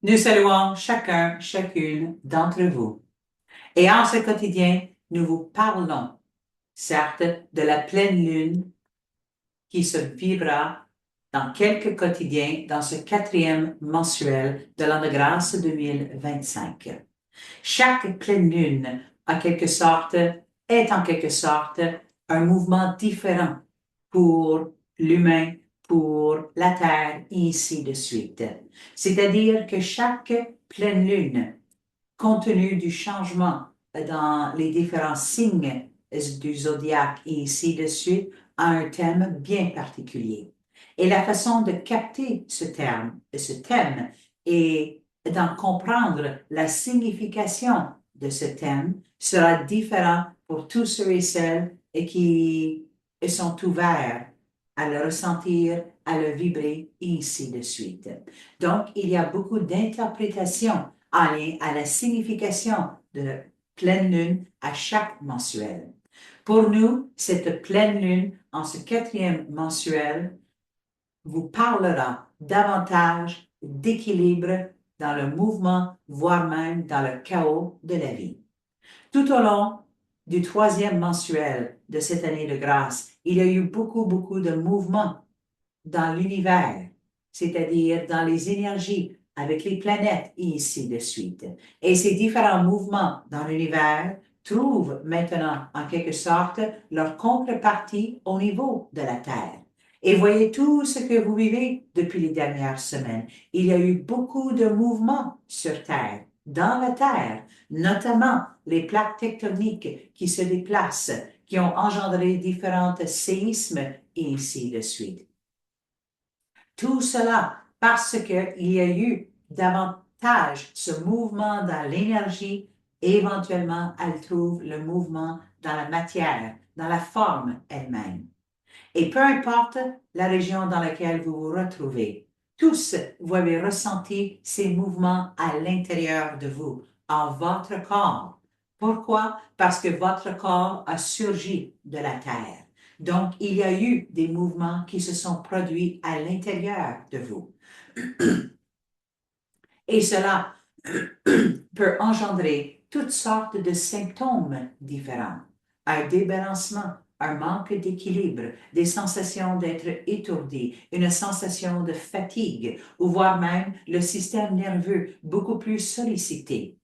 Nous saluons chacun, chacune d'entre vous. Et en ce quotidien, nous vous parlons, certes, de la pleine lune qui se vivra dans quelques quotidiens dans ce quatrième mensuel de l'an de grâce 2025. Chaque pleine lune, est en quelque sorte un mouvement différent pour l'humain, pour la Terre, et ainsi de suite. C'est-à-dire que chaque pleine lune, compte tenu du changement dans les différents signes du zodiaque et ainsi de suite, a un thème bien particulier. Et la façon de capter ce thème et d'en comprendre la signification de ce thème sera différent pour tous ceux et celles qui sont ouverts à le ressentir, à le vibrer, et ainsi de suite. Donc, il y a beaucoup d'interprétations en lien à la signification de pleine lune à chaque mensuel. Pour nous, cette pleine lune, en ce quatrième mensuel, vous parlera davantage d'équilibre dans le mouvement, voire même dans le chaos de la vie. Tout au long du troisième mensuel de cette année de grâce, il y a eu beaucoup de mouvements dans l'univers, c'est-à-dire dans les énergies avec les planètes et ainsi de suite. Et ces différents mouvements dans l'univers trouvent maintenant en quelque sorte leur contrepartie au niveau de la Terre. Et voyez tout ce que vous vivez depuis les dernières semaines. Il y a eu beaucoup de mouvements sur Terre, dans la Terre, notamment les plaques tectoniques qui se déplacent, qui ont engendré différents séismes et ainsi de suite. Tout cela parce qu'il y a eu davantage ce mouvement dans l'énergie et éventuellement elle trouve le mouvement dans la matière, dans la forme elle-même. Et peu importe la région dans laquelle vous vous retrouvez, tous vous avez ressenti ces mouvements à l'intérieur de vous, en votre corps. Pourquoi? Parce que votre corps a surgi de la terre. Donc, il y a eu des mouvements qui se sont produits à l'intérieur de vous. Et cela peut engendrer toutes sortes de symptômes différents. Un débalancement, un manque d'équilibre, des sensations d'être étourdi, une sensation de fatigue, ou voire même le système nerveux beaucoup plus sollicité.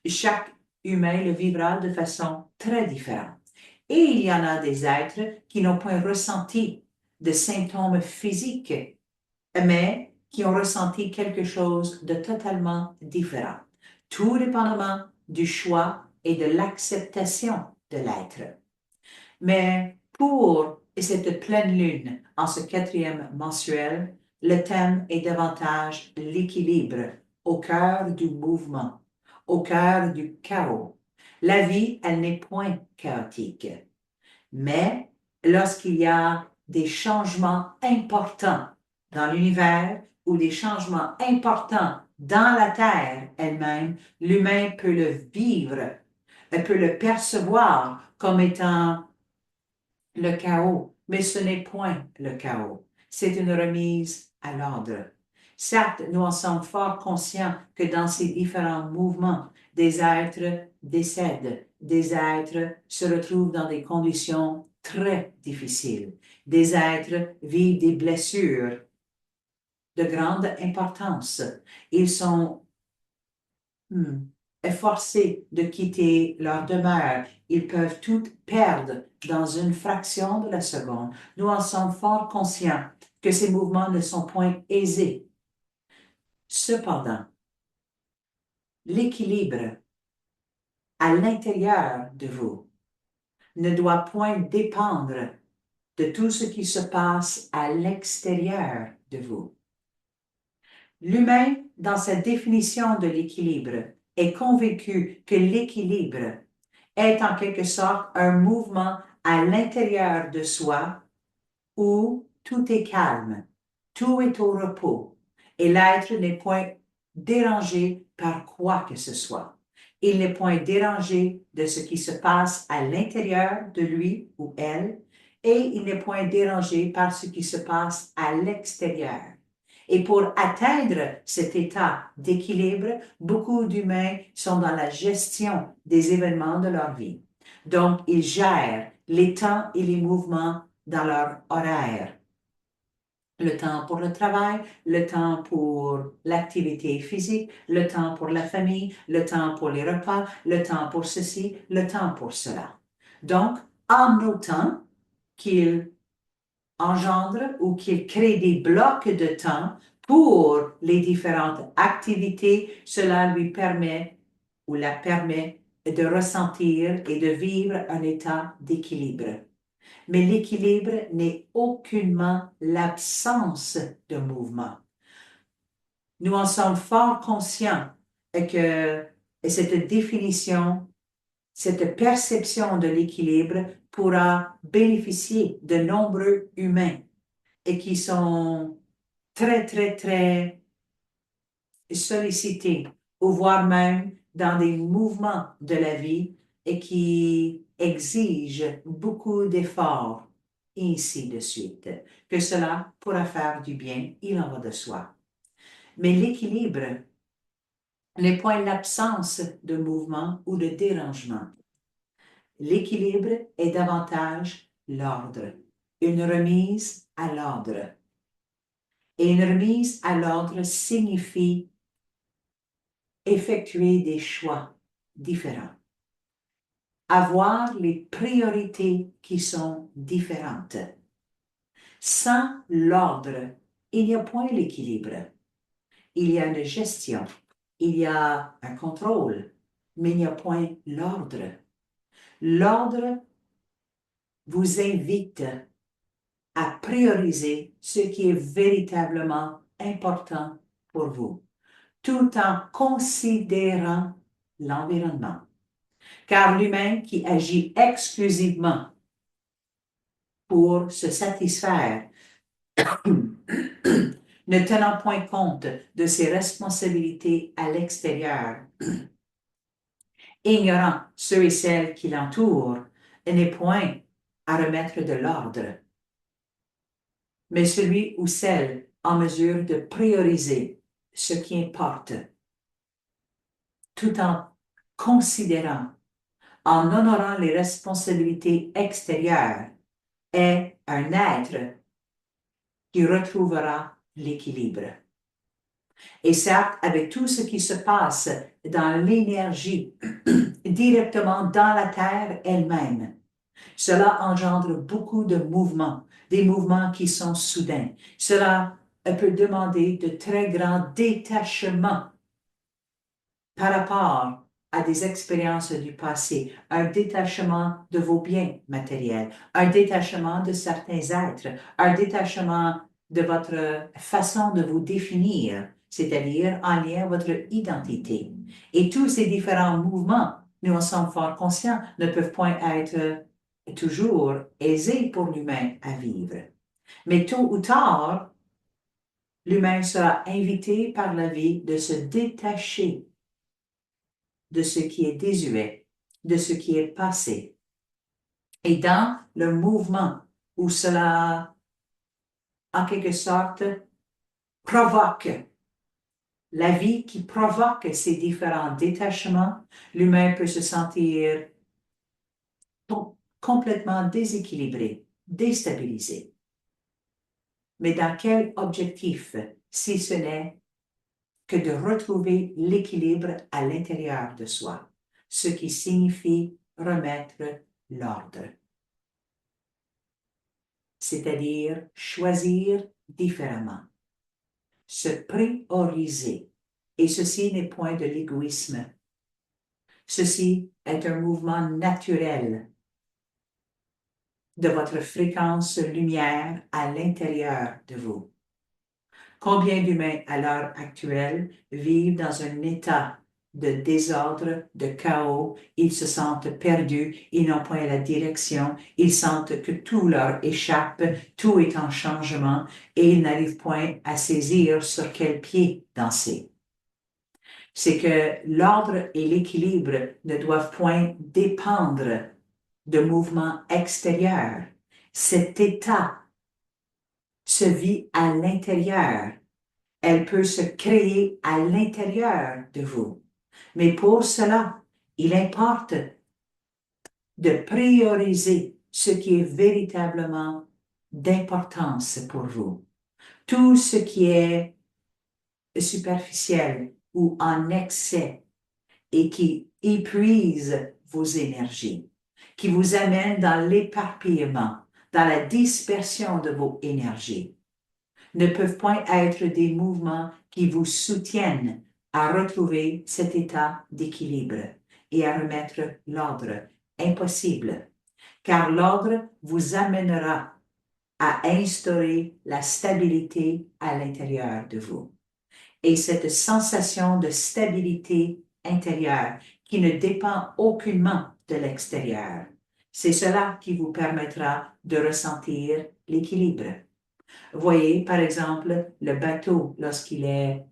Chaque humain le vivra de façon très différente. Et il y en a des êtres qui n'ont pas ressenti de symptômes physiques, mais qui ont ressenti quelque chose de totalement différent, tout dépendamment du choix et de l'acceptation de l'être. Mais pour cette pleine lune, en ce quatrième mensuel, le thème est davantage l'équilibre au cœur du mouvement, au cœur du chaos. La vie, elle n'est point chaotique. Mais lorsqu'il y a des changements importants dans l'univers ou des changements importants dans la Terre elle-même, l'humain peut le vivre, peut le percevoir comme étant le chaos, mais ce n'est point le chaos. C'est une remise à l'ordre. Certes, nous en sommes fort conscients que dans ces différents mouvements, des êtres décèdent, des êtres se retrouvent dans des conditions très difficiles, des êtres vivent des blessures de grande importance. Ils sont forcés de quitter leur demeure. Ils peuvent tout perdre dans une fraction de la seconde. Nous en sommes fort conscients que ces mouvements ne sont point aisés. Cependant, l'équilibre à l'intérieur de vous ne doit point dépendre de tout ce qui se passe à l'extérieur de vous. L'humain, dans sa définition de l'équilibre, est convaincu que l'équilibre est en quelque sorte un mouvement à l'intérieur de soi où tout est calme, tout est au repos et l'être n'est point dérangé par quoi que ce soit. Il n'est point dérangé de ce qui se passe à l'intérieur de lui ou elle et il n'est point dérangé par ce qui se passe à l'extérieur. Et pour atteindre cet état d'équilibre, beaucoup d'humains sont dans la gestion des événements de leur vie. Donc, ils gèrent les temps et les mouvements dans leur horaire. Le temps pour le travail, le temps pour l'activité physique, le temps pour la famille, le temps pour les repas, le temps pour ceci, le temps pour cela. Donc, en notant qu'ils engendrent ou qu'ils créent des blocs de temps pour les différentes activités, cela lui permet ou la permet de ressentir et de vivre un état d'équilibre. Mais l'équilibre n'est aucunement l'absence de mouvement. Nous en sommes fort conscients que cette définition, cette perception de l'équilibre pourra bénéficier de nombreux humains et qui sont très, très, très sollicités, ou voire même dans des mouvements de la vie et qui exigent beaucoup d'efforts, et ainsi de suite. Que cela pourra faire du bien, il en va de soi. Mais l'équilibre n'est point l'absence de mouvement ou de dérangement. L'équilibre est davantage l'ordre, une remise à l'ordre. Et une remise à l'ordre signifie effectuer des choix différents, avoir les priorités qui sont différentes. Sans l'ordre, il n'y a point l'équilibre. Il y a une gestion, il y a un contrôle, mais il n'y a point l'ordre. L'ordre vous invite à prioriser ce qui est véritablement important pour vous, tout en considérant l'environnement. Car l'humain qui agit exclusivement pour se satisfaire, ne tenant point compte de ses responsabilités à l'extérieur, ignorant ceux et celles qui l'entourent, n'est point à remettre de l'ordre, mais celui ou celle en mesure de prioriser ce qui importe, tout en considérant, en honorant les responsabilités extérieures, est un être qui retrouvera l'équilibre. Et certes, avec tout ce qui se passe dans l'énergie, directement dans la Terre elle-même, cela engendre beaucoup de mouvements, des mouvements qui sont soudains. Cela peut demander de très grands détachements par rapport à des expériences du passé, un détachement de vos biens matériels, un détachement de certains êtres, un détachement de votre façon de vous définir, c'est-à-dire en lien avec votre identité. Et tous ces différents mouvements, nous en sommes fort conscients, ne peuvent point être toujours aisés pour l'humain à vivre. Mais tôt ou tard, l'humain sera invité par la vie de se détacher de ce qui est désuet, de ce qui est passé. Et dans le mouvement où cela, en quelque sorte, provoque la vie qui provoque ces différents détachements, l'humain peut se sentir complètement déséquilibré, déstabilisé. Mais dans quel objectif, si ce n'est que de retrouver l'équilibre à l'intérieur de soi, ce qui signifie remettre l'ordre, c'est-à-dire choisir différemment, se prioriser. Et ceci n'est point de l'égoïsme. Ceci est un mouvement naturel de votre fréquence lumière à l'intérieur de vous. Combien d'humains à l'heure actuelle vivent dans un état de désordre, de chaos, ils se sentent perdus, ils n'ont point la direction, ils sentent que tout leur échappe, tout est en changement et ils n'arrivent point à saisir sur quel pied danser. C'est que l'ordre et l'équilibre ne doivent point dépendre de mouvements extérieurs. Cet état se vit à l'intérieur Elle peut se créer à l'intérieur de vous. Mais pour cela, il importe de prioriser ce qui est véritablement d'importance pour vous. Tout ce qui est superficiel ou en excès et qui épuise vos énergies, qui vous amène dans l'éparpillement, dans la dispersion de vos énergies, ne peuvent point être des mouvements qui vous soutiennent à retrouver cet état d'équilibre et à remettre l'ordre. Impossible, car l'ordre vous amènera à instaurer la stabilité à l'intérieur de vous. Et cette sensation de stabilité intérieure qui ne dépend aucunement de l'extérieur, c'est cela qui vous permettra de ressentir l'équilibre. Voyez, par exemple, le bateau lorsqu'il est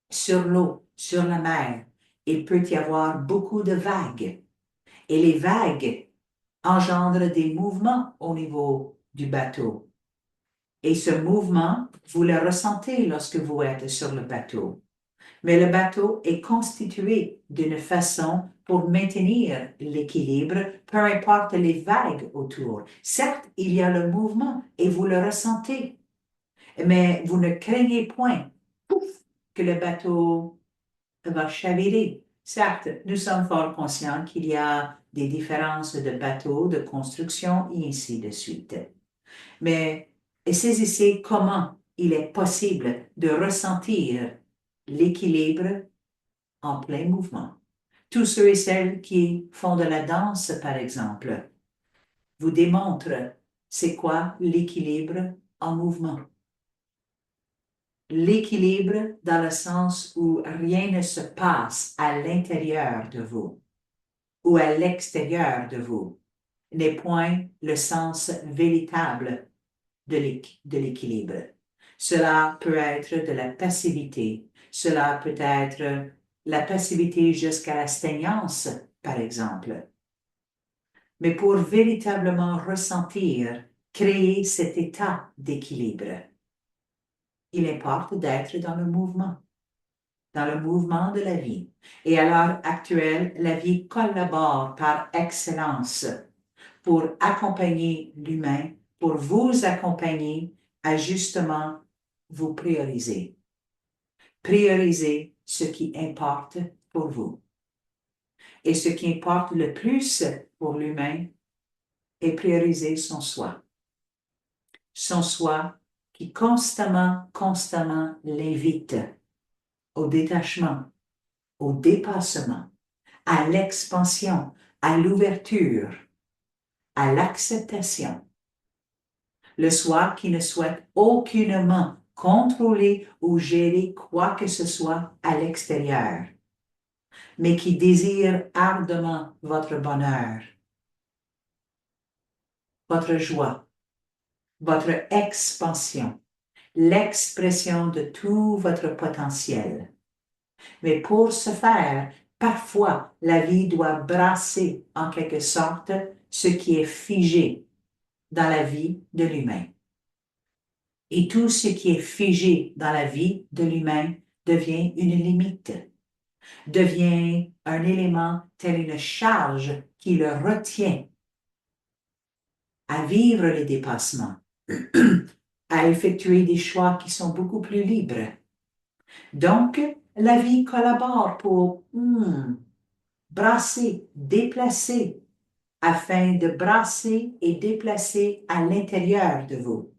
sur l'eau, sur la mer, il peut y avoir beaucoup de vagues. Et les vagues engendrent des mouvements au niveau du bateau. Et ce mouvement, vous le ressentez lorsque vous êtes sur le bateau. Mais le bateau est constitué d'une façon pour maintenir l'équilibre, peu importe les vagues autour. Certes, il y a le mouvement et vous le ressentez, mais vous ne craignez point, pouf, que le bateau va chavirer. Certes, nous sommes fort conscients qu'il y a des différences de bateaux, de construction et ainsi de suite. Mais saisissez comment il est possible de ressentir l'équilibre en plein mouvement. Tous ceux et celles qui font de la danse, par exemple, vous démontrent c'est quoi l'équilibre en mouvement. L'équilibre dans le sens où rien ne se passe à l'intérieur de vous ou à l'extérieur de vous n'est point le sens véritable de l'équilibre. Cela peut être de la passivité, cela peut être la passivité jusqu'à la stagnance, par exemple. Mais pour véritablement ressentir, créer cet état d'équilibre, il importe d'être dans le mouvement de la vie. Et à l'heure actuelle, la vie collabore par excellence pour accompagner l'humain, pour vous accompagner à justement vous prioriser. Prioriser ce qui importe pour vous. Et ce qui importe le plus pour l'humain est prioriser son soi. Son soi qui constamment l'invite au détachement, au dépassement, à l'expansion, à l'ouverture, à l'acceptation. Le soi qui ne souhaite aucunement contrôler ou gérer quoi que ce soit à l'extérieur, mais qui désire ardemment votre bonheur, votre joie, votre expansion, l'expression de tout votre potentiel. Mais pour ce faire, parfois, la vie doit brasser en quelque sorte ce qui est figé dans la vie de l'humain. Et tout ce qui est figé dans la vie de l'humain devient une limite, devient un élément tel une charge qui le retient à vivre les dépassements, à effectuer des choix qui sont beaucoup plus libres. Donc, la vie collabore pour brasser, déplacer, afin de brasser et déplacer à l'intérieur de vous.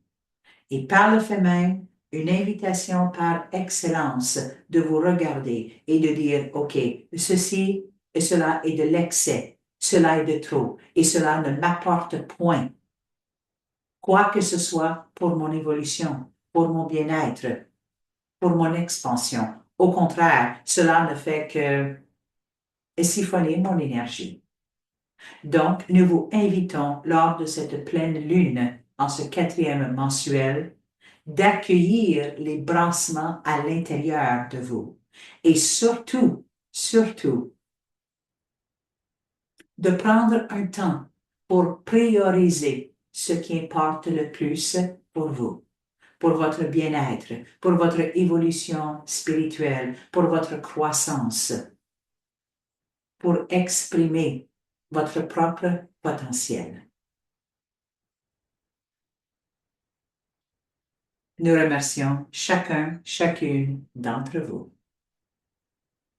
Et par le fait même, une invitation par excellence de vous regarder et de dire, OK, ceci et cela est de l'excès, cela est de trop, et cela ne m'apporte point. Quoi que ce soit pour mon évolution, pour mon bien-être, pour mon expansion. Au contraire, cela ne fait que siphonner mon énergie. Donc, nous vous invitons, lors de cette pleine lune, en ce 4e mensuel, d'accueillir les brassements à l'intérieur de vous. Et surtout, de prendre un temps pour prioriser ce qui importe le plus pour vous. pour votre bien-être, pour votre évolution spirituelle, pour votre croissance, pour exprimer votre propre potentiel. Nous remercions chacune d'entre vous.